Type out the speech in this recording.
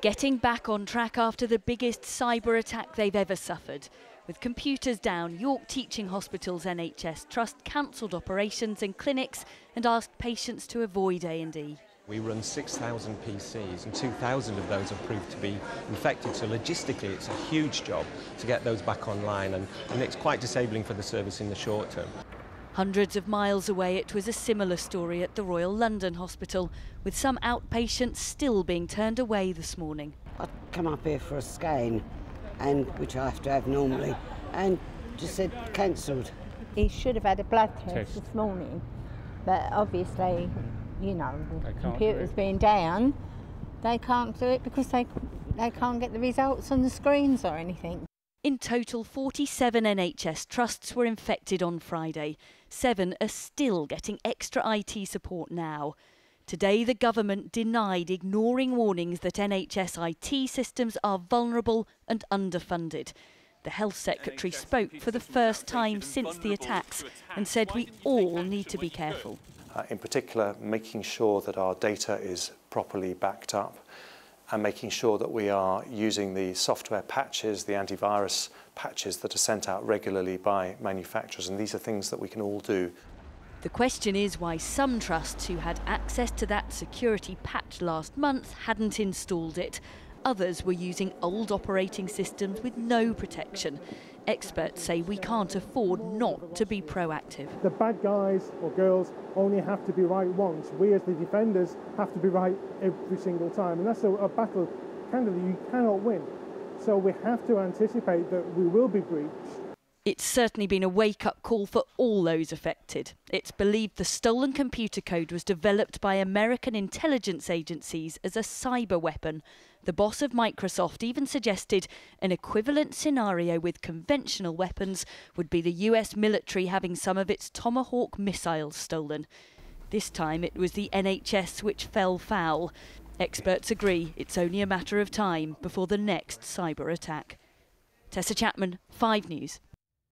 Getting back on track after the biggest cyber attack they've ever suffered. With computers down, York Teaching Hospital's NHS Trust cancelled operations and clinics and asked patients to avoid A&E. We run 6,000 PCs and 2,000 of those have proved to be infected, so logistically it's a huge job to get those back online and it's quite disabling for the service in the short term. Hundreds of miles away, it was a similar story at the Royal London Hospital, with some outpatients still being turned away this morning. I'd come up here for a scan, and which I have to have normally, and just said cancelled. He should have had a blood test this morning, but obviously, you know, the computers being down, they can't do it because they can't get the results on the screens or anything. In total, 47 NHS trusts were infected on Friday. 7 are still getting extra IT support now. Today, the government denied ignoring warnings that NHS IT systems are vulnerable and underfunded. The Health Secretary spoke for the first time since the attacks and said we all need to be careful. In particular, making sure that our data is properly backed up and making sure that we are using the software patches, the antivirus patches that are sent out regularly by manufacturers, and these are things that we can all do. The question is why some trusts who had access to that security patch last month hadn't installed it. Others were using old operating systems with no protection. Experts say we can't afford not to be proactive. The bad guys or girls only have to be right once. We as the defenders have to be right every single time. And that's a battle, candidly, you cannot win. So we have to anticipate that we will be breached. It's certainly been a wake-up call for all those affected. It's believed the stolen computer code was developed by American intelligence agencies as a cyber weapon. The boss of Microsoft even suggested an equivalent scenario with conventional weapons would be the US military having some of its Tomahawk missiles stolen. This time it was the NHS which fell foul. Experts agree it's only a matter of time before the next cyber attack. Tessa Chapman, 5 News.